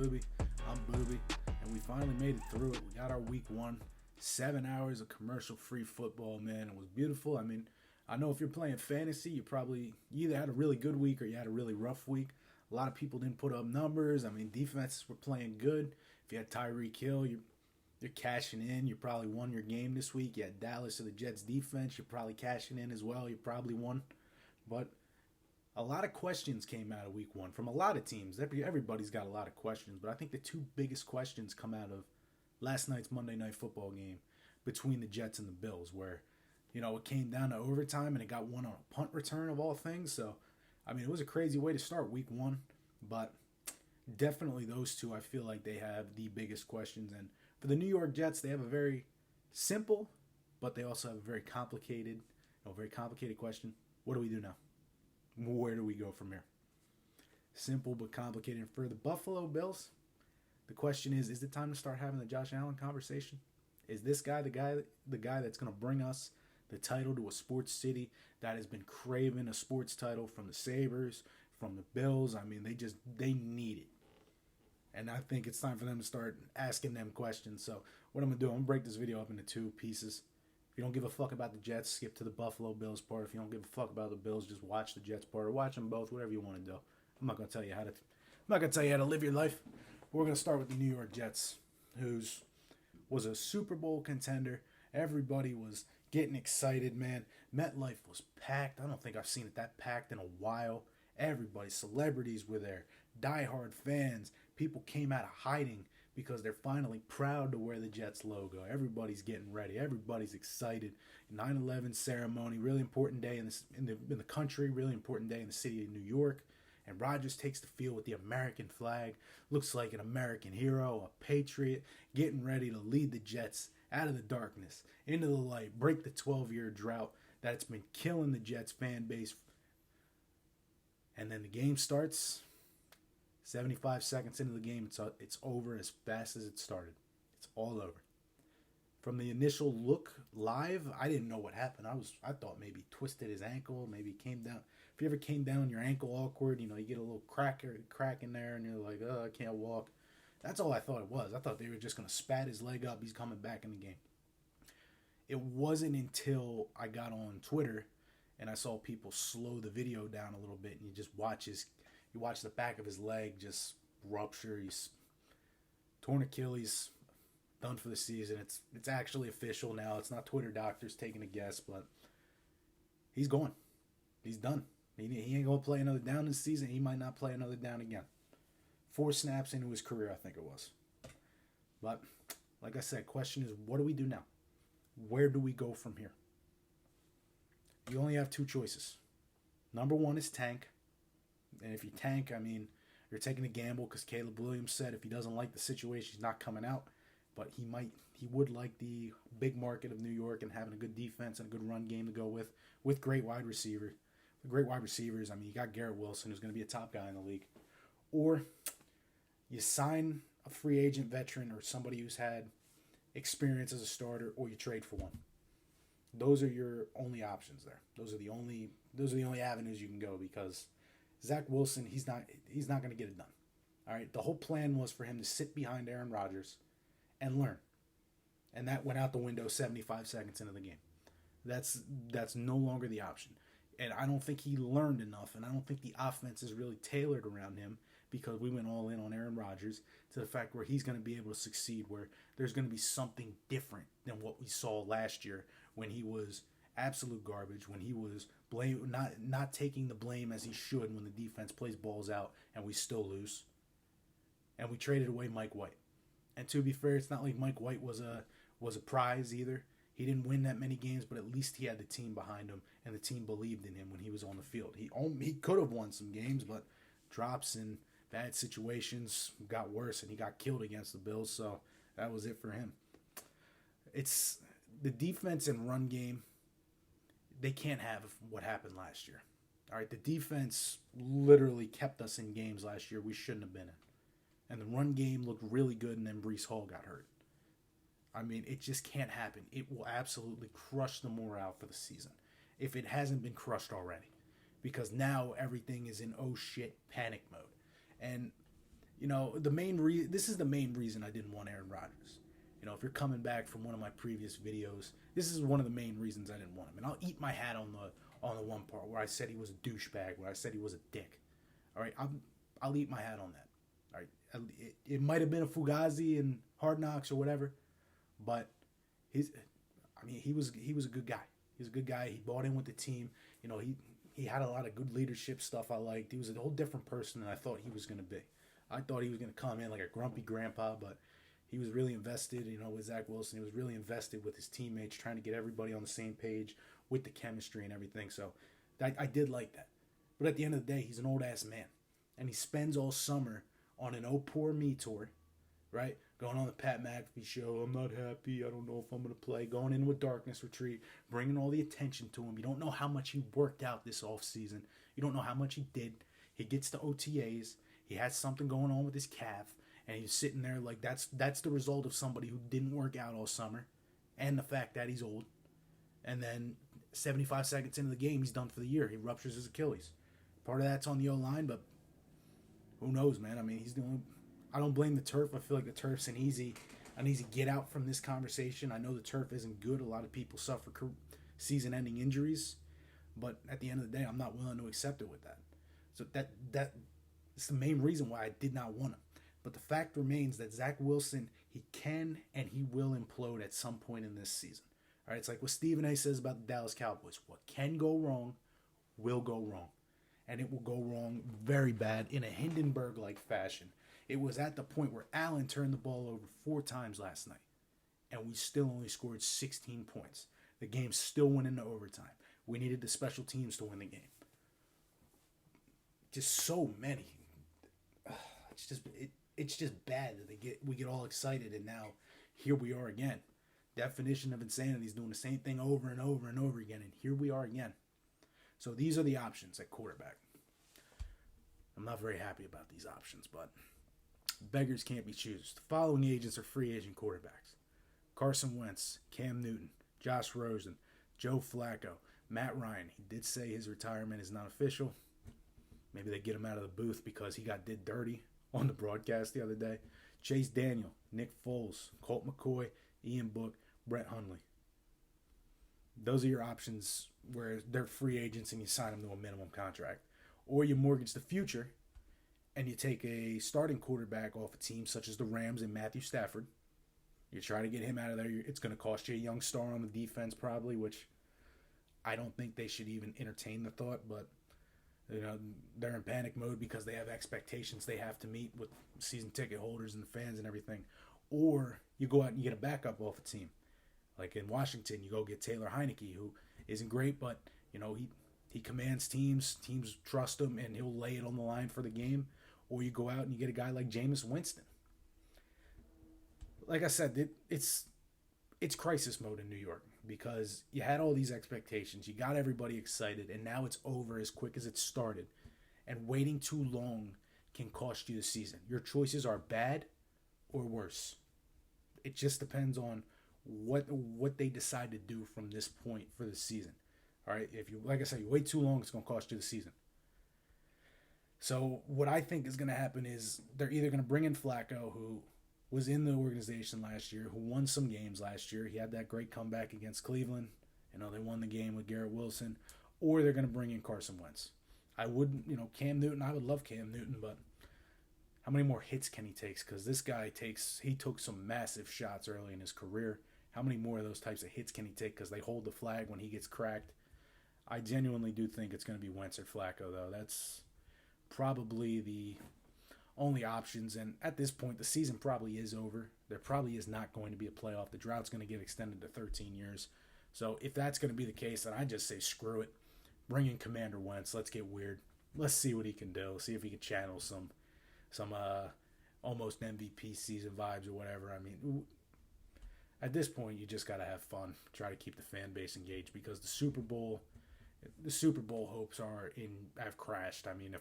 Booby. I'm Booby, and we finally made it through it. We got our week one, 7 hours of commercial-free football, man. It was beautiful. I mean, I know if you're playing fantasy, you either had a really good week or you had a really rough week. A lot of people didn't put up numbers. I mean, defenses were playing good. If you had Tyreek Hill, you're cashing in. You probably won your game this week. You had Dallas or the Jets defense. You're probably cashing in as well. You probably won. But a lot of questions came out of week one from a lot of teams. Everybody's got a lot of questions, but I think the two biggest questions come out of last night's Monday Night Football game between the Jets and the Bills, where, it came down to overtime and it got won on a punt return of all things. So, I mean, it was a crazy way to start week one, but definitely those two, I feel like they have the biggest questions. And for the New York Jets, they have a very simple, but they also have a very complicated question. What do we do now? Where do we go from here? Simple but complicated. For the Buffalo Bills, the question is it time to start having the Josh Allen conversation? Is this guy the guy that's going to bring us the title to a sports city that has been craving a sports title from the Sabres, from the Bills? I mean, they need it. And I think it's time for them to start asking them questions. So what I'm going to do, I'm going to break this video up into two pieces. If you don't give a fuck about the Jets, skip to the Buffalo Bills part. If you don't give a fuck about the Bills, just watch the Jets part or watch them both, whatever you want to do. I'm not gonna tell you how to live your life. We're gonna start with the New York Jets, whose was a Super Bowl contender. Everybody was getting excited, man. MetLife was packed. I don't think I've seen it that packed in a while. Everybody, celebrities were there, diehard fans. People came out of hiding because they're finally proud to wear the Jets logo. Everybody's getting ready. Everybody's excited. 9/11 ceremony, really important day in the country, really important day in the city of New York. And Rodgers takes the field with the American flag. Looks like an American hero, a patriot, getting ready to lead the Jets out of the darkness, into the light, break the 12-year drought that's been killing the Jets fan base. And then the game starts. 75 seconds into the game, it's over as fast as it started. It's all over. From the initial look live, I didn't know what happened. I thought maybe he twisted his ankle, maybe he came down. If you ever came down your ankle awkward, you get a little crack in there, and you're like, oh, I can't walk. That's all I thought it was. I thought they were just going to spat his leg up. He's coming back in the game. It wasn't until I got on Twitter and I saw people slow the video down a little bit, and you watch the back of his leg just rupture. He's torn Achilles, done for the season. It's actually official now. It's not Twitter doctors taking a guess, but he's going. He's done. He ain't going to play another down this season. He might not play another down again. 4 snaps into his career, I think it was. But, like I said, question is, what do we do now? Where do we go from here? You only have two choices. Number one is tank. And if you tank, I mean, you're taking a gamble because Caleb Williams said if he doesn't like the situation, he's not coming out. But he would like the big market of New York and having a good defense and a good run game to go with great wide receivers. Great wide receivers. I mean, you got Garrett Wilson, who's going to be a top guy in the league. Or you sign a free agent veteran or somebody who's had experience as a starter, or you trade for one. Those are your only options there. Those are the only avenues you can go, because Zach Wilson, he's not going to get it done. All right, the whole plan was for him to sit behind Aaron Rodgers and learn, and that went out the window 75 seconds into the game. That's no longer the option, and I don't think he learned enough, and I don't think the offense is really tailored around him, because we went all in on Aaron Rodgers to the fact where he's going to be able to succeed, where there's going to be something different than what we saw last year when he was absolute garbage, when he was not taking the blame as he should when the defense plays balls out and we still lose. And we traded away Mike White. And to be fair, it's not like Mike White was a prize either. He didn't win that many games, but at least he had the team behind him, and the team believed in him when he was on the field. He could have won some games, but drops and bad situations got worse, and he got killed against the Bills, so that was it for him. It's the defense and run game. They can't have what happened last year. All right, the defense literally kept us in games last year we shouldn't have been in. And the run game looked really good, and then Breece Hall got hurt. I mean, it just can't happen. It will absolutely crush the morale for the season, if it hasn't been crushed already. Because now everything is in oh shit panic mode. And this is the main reason I didn't want Aaron Rodgers. If you're coming back from one of my previous videos, this is one of the main reasons I didn't want him. And I'll eat my hat on the one part where I said he was a douchebag, where I said he was a dick. All right, I'll eat my hat on that. All right, it might have been a Fugazi and Hard Knocks or whatever, but he was a good guy. He was a good guy. He bought in with the team. He had a lot of good leadership stuff I liked. He was a whole different person than I thought he was going to be. I thought he was going to come in like a grumpy grandpa, but he was really invested, with Zach Wilson. He was really invested with his teammates, trying to get everybody on the same page with the chemistry and everything. So I did like that. But at the end of the day, he's an old-ass man. And he spends all summer on an Oh Poor Me tour, right? Going on the Pat McAfee show. I'm not happy. I don't know if I'm going to play. Going in with Darkness Retreat. Bringing all the attention to him. You don't know how much he worked out this offseason. You don't know how much he did. He gets to OTAs. He has something going on with his calf. And he's sitting there like that's the result of somebody who didn't work out all summer. And the fact that he's old. And then 75 seconds into the game, he's done for the year. He ruptures his Achilles. Part of that's on the O-line, but who knows, man? I mean, I don't blame the turf. I feel like the turf's an easy get out from this conversation. I know the turf isn't good. A lot of people suffer season-ending injuries. But at the end of the day, I'm not willing to accept it with that. So that is the main reason why I did not want him. But the fact remains that Zach Wilson, he can and he will implode at some point in this season. All right, it's like what Stephen A. says about the Dallas Cowboys. What can go wrong will go wrong. And it will go wrong very bad in a Hindenburg-like fashion. It was at the point where Allen turned the ball over 4 times last night. And we still only scored 16 points. The game still went into overtime. We needed the special teams to win the game. Just so many. It's just bad that we get all excited, and now here we are again. Definition of insanity is doing the same thing over and over and over again, and here we are again. So these are the options at quarterback. I'm not very happy about these options, but beggars can't be choosers. The following agents are free agent quarterbacks: Carson Wentz, Cam Newton, Josh Rosen, Joe Flacco, Matt Ryan. He did say his retirement is not official. Maybe they get him out of the booth because he got did dirty on the broadcast the other day. Chase Daniel, Nick Foles, Colt McCoy, Ian Book, Brett Hundley. Those are your options where they're free agents and you sign them to a minimum contract. Or you mortgage the future and you take a starting quarterback off a team such as the Rams and Matthew Stafford. You try to get him out of there. It's going to cost you a young star on the defense probably, which I don't think they should even entertain the thought, but they're in panic mode because they have expectations they have to meet with season ticket holders and the fans and everything. Or you go out and you get a backup off a team. Like in Washington, you go get Taylor Heineke, who isn't great, but he commands teams. Teams trust him, and he'll lay it on the line for the game. Or you go out and you get a guy like Jameis Winston. Like I said, it's crisis mode in New York because you had all these expectations. You got everybody excited, and now it's over as quick as it started. And waiting too long can cost you the season. Your choices are bad or worse. It just depends on what they decide to do from this point for the season. All right, if you, like I said, you wait too long, it's going to cost you the season. So what I think is going to happen is they're either going to bring in Flacco, who was in the organization last year, who won some games last year. He had that great comeback against Cleveland. They won the game with Garrett Wilson. Or they're going to bring in Carson Wentz. I wouldn't, Cam Newton, I would love Cam Newton, but how many more hits can he take? Because this guy took some massive shots early in his career. How many more of those types of hits can he take? Because they hold the flag when he gets cracked. I genuinely do think it's going to be Wentz or Flacco, though. That's probably the only options. And at this point, the season probably is over. There probably is not going to be a playoff. The drought's going to get extended to 13 years. So if that's going to be the case, then I just say screw it. Bring in Commander Wentz. Let's get weird. Let's see what he can do. See if he can channel some almost MVP season vibes or whatever. I mean, at this point, you just got to have fun. Try to keep the fan base engaged because the Super Bowl hopes have crashed. I mean,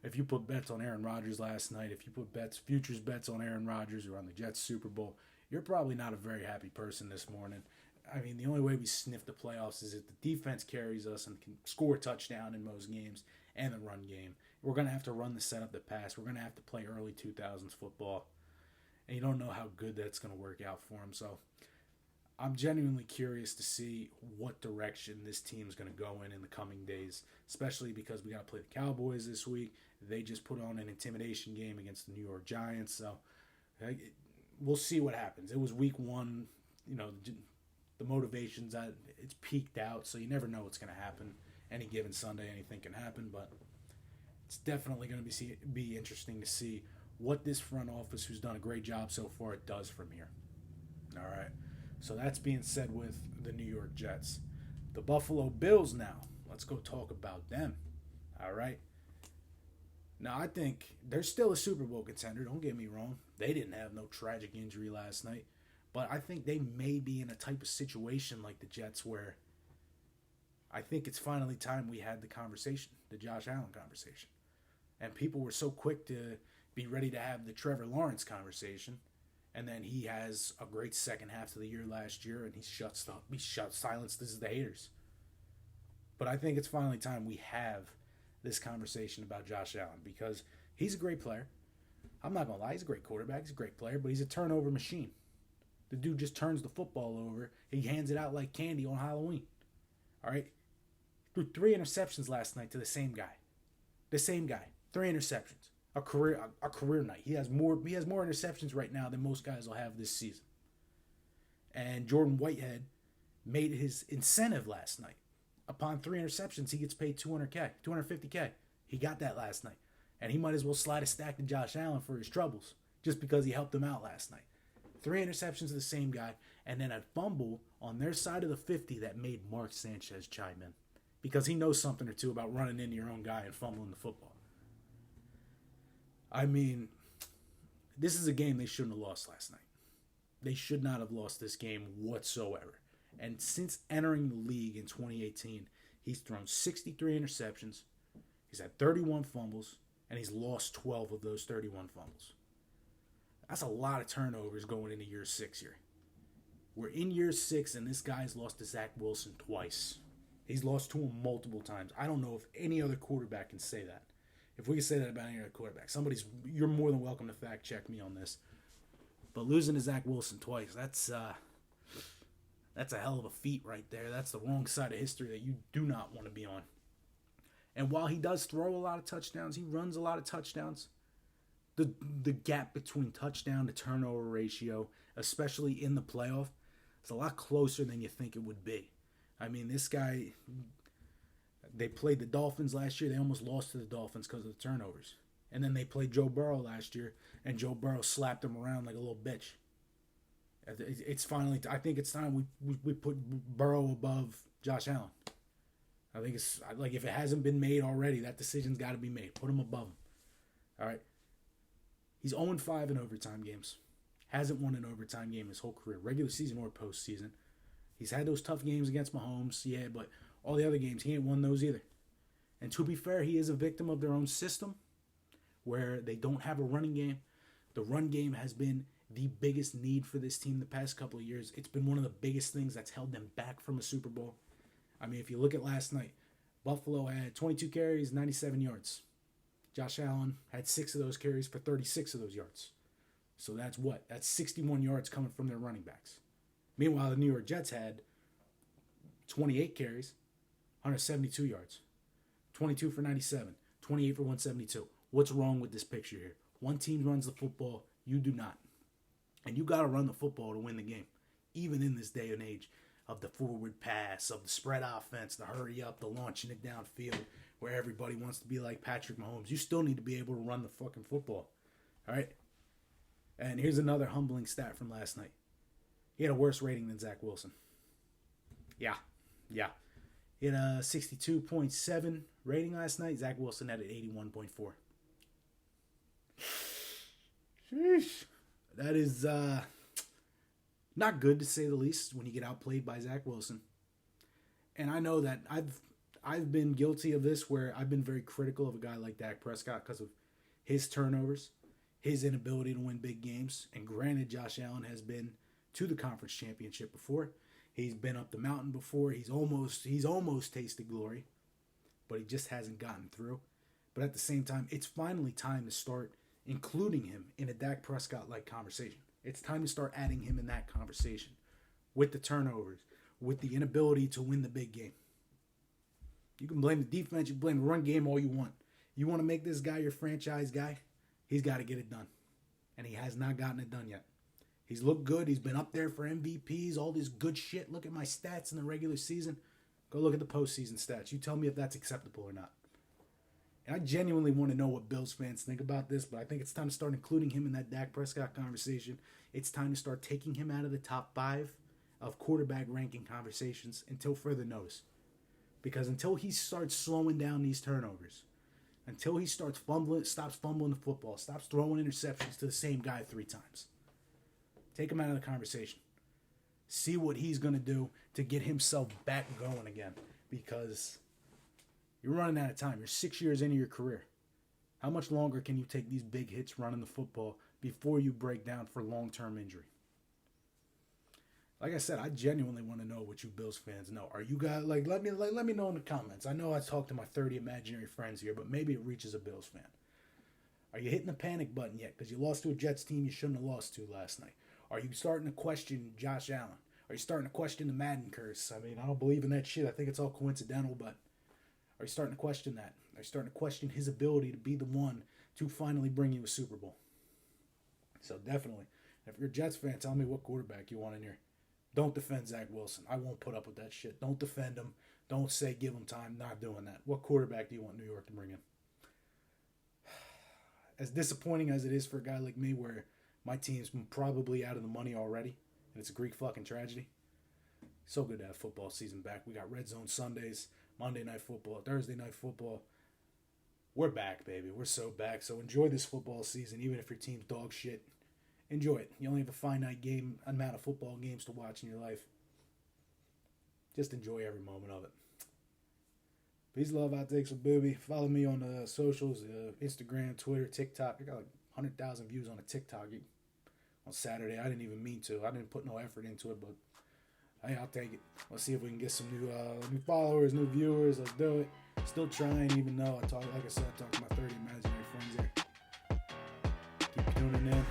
if you put bets on Aaron Rodgers last night, if you put futures bets on Aaron Rodgers or on the Jets Super Bowl, you're probably not a very happy person this morning. I mean, the only way we sniff the playoffs is if the defense carries us and can score a touchdown in most games and the run game. we're going to have to run the setup the pass. We're going to have to play early 2000s football. And you don't know how good that's going to work out for him. So I'm genuinely curious to see what direction this team's going to go in the coming days, especially because we got to play the Cowboys this week. They just put on an intimidation game against the New York Giants. So we'll see what happens. It was week 1. You know, the motivation's it's peaked out, so you never know what's going to happen. Any given Sunday, anything can happen, but it's definitely going to be interesting to see what this front office, who's done a great job so far, does from here. All right. So that's being said with the New York Jets. The Buffalo Bills now. Let's go talk about them. All right. Now, I think they're still a Super Bowl contender. Don't get me wrong. They didn't have no tragic injury last night. But I think they may be in a type of situation like the Jets where I think it's finally time we had the conversation, the Josh Allen conversation. And people were so quick to be ready to have the Trevor Lawrence conversation. And then he has a great second half of the year last year, and he silences the haters. But I think it's finally time we have this conversation about Josh Allen because he's a great player. I'm not going to lie, he's a great quarterback, he's a great player, but he's a turnover machine. The dude just turns the football over. He hands it out like candy on Halloween. All right? Threw 3 interceptions last night to the same guy. The same guy. 3 interceptions. A career night. He has more interceptions right now than most guys will have this season. And Jordan Whitehead made his incentive last night. Upon 3 interceptions, he gets paid $250K. He got that last night. And he might as well slide a stack to Josh Allen for his troubles just because he helped him out last night. 3 interceptions to the same guy, and then a fumble on their side of the 50 that made Mark Sanchez chime in because he knows something or two about running into your own guy and fumbling the football. I mean, this is a game they shouldn't have lost last night. They should not have lost this game whatsoever. And since entering the league in 2018, he's thrown 63 interceptions, he's had 31 fumbles, and he's lost 12 of those 31 fumbles. That's a lot of turnovers going into year 6 here. We're in year 6, and this guy's lost to Zach Wilson twice. He's lost to him multiple times. I don't know if any other quarterback can say that. If we can say that about any other quarterback, you're more than welcome to fact check me on this. But losing to Zach Wilson twice, that's a hell of a feat right there. That's the wrong side of history that you do not want to be on. And while he does throw a lot of touchdowns, he runs a lot of touchdowns. The gap between touchdown to turnover ratio, especially in the playoff, is a lot closer than you think it would be. I mean, this guy, they played the Dolphins last year. They almost lost to the Dolphins because of the turnovers. And then they played Joe Burrow last year, and Joe Burrow slapped him around like a little bitch. It's finally, I think it's time we put Burrow above Josh Allen. I think it's, like, if it hasn't been made already, that decision's got to be made. Put him above him. All right. He's 0-5 in overtime games. Hasn't won an overtime game his whole career, regular season or postseason. He's had those tough games against Mahomes, yeah, but all the other games, he ain't won those either. And to be fair, he is a victim of their own system where they don't have a running game. The run game has been the biggest need for this team the past couple of years. It's been one of the biggest things that's held them back from a Super Bowl. I mean, if you look at last night, Buffalo had 22 carries, 97 yards. Josh Allen had 6 of those carries for 36 of those yards. So that's what? That's 61 yards coming from their running backs. Meanwhile, the New York Jets had 28 carries, 172 yards. 22 for 97, 28 for 172. What's wrong with this picture here? One team runs the football, you do not. And you got to run the football to win the game, even in this day and age of the forward pass, of the spread offense, the hurry up, the launching it downfield, where everybody wants to be like Patrick Mahomes. You still need to be able to run the fucking football. All right? And here's another humbling stat from last night. He had a worse rating than Zach Wilson. Yeah. He had a 62.7 rating last night. Zach Wilson had an 81.4. Sheesh. That is not good, to say the least, when you get outplayed by Zach Wilson. And I know that I've been guilty of this, where I've been very critical of a guy like Dak Prescott because of his turnovers, his inability to win big games. And granted, Josh Allen has been to the conference championship before. He's been up the mountain before. He's almost tasted glory, but he just hasn't gotten through But at the same time, it's finally time to start including him in a Dak Prescott-like conversation. It's time to start adding him in that conversation with the turnovers, with the inability to win the big game. You can blame the defense, you can blame the run game all you want. You want to make this guy your franchise guy, he's got to get it done. And he has not gotten it done yet. He's looked good. He's been up there for MVPs, all this good shit. Look at my stats in the regular season. Go look at the postseason stats. You tell me if that's acceptable or not. And I genuinely want to know what Bills fans think about this, but I think it's time to start including him in that Dak Prescott conversation. It's time to start taking him out of the top 5 of quarterback ranking conversations until further notice. Because until he starts slowing down these turnovers, until he stops fumbling the football, stops throwing interceptions to the same guy 3 times, take him out of the conversation. See what he's going to do to get himself back going again. Because you're running out of time. You're 6 years into your career. How much longer can you take these big hits running the football before you break down for long-term injury? Like I said, I genuinely want to know what you Bills fans know. Are you guys let me know in the comments. I know I talked to my 30 imaginary friends here, but maybe it reaches a Bills fan. Are you hitting the panic button yet? Because you lost to a Jets team you shouldn't have lost to last night. Are you starting to question Josh Allen? Are you starting to question the Madden curse? I mean, I don't believe in that shit. I think it's all coincidental, but are you starting to question that? Are you starting to question his ability to be the one to finally bring you a Super Bowl? So definitely, if you're a Jets fan, tell me what quarterback you want in here. Don't defend Zach Wilson. I won't put up with that shit. Don't defend him. Don't say give him time. Not doing that. What quarterback do you want New York to bring in? As disappointing as it is for a guy like me where my team's probably out of the money already, and it's a Greek fucking tragedy, so good to have football season back. We got Red Zone Sundays, Monday Night Football, Thursday Night Football. We're back, baby. We're so back. So enjoy this football season, even if your team's dog shit. Enjoy it. You only have a finite amount of football games to watch in your life. Just enjoy every moment of it. Peace, love, outtakes with Booby. Follow me on the socials, Instagram, Twitter, TikTok. I got like 100,000 views on a TikTok on Saturday. I didn't even mean to. I didn't put no effort into it, but hey, I'll take it. Let's see if we can get some new followers, new viewers. Let's do it. Still trying, even though I talk to my 30 imaginary friends here. Keep tuning in.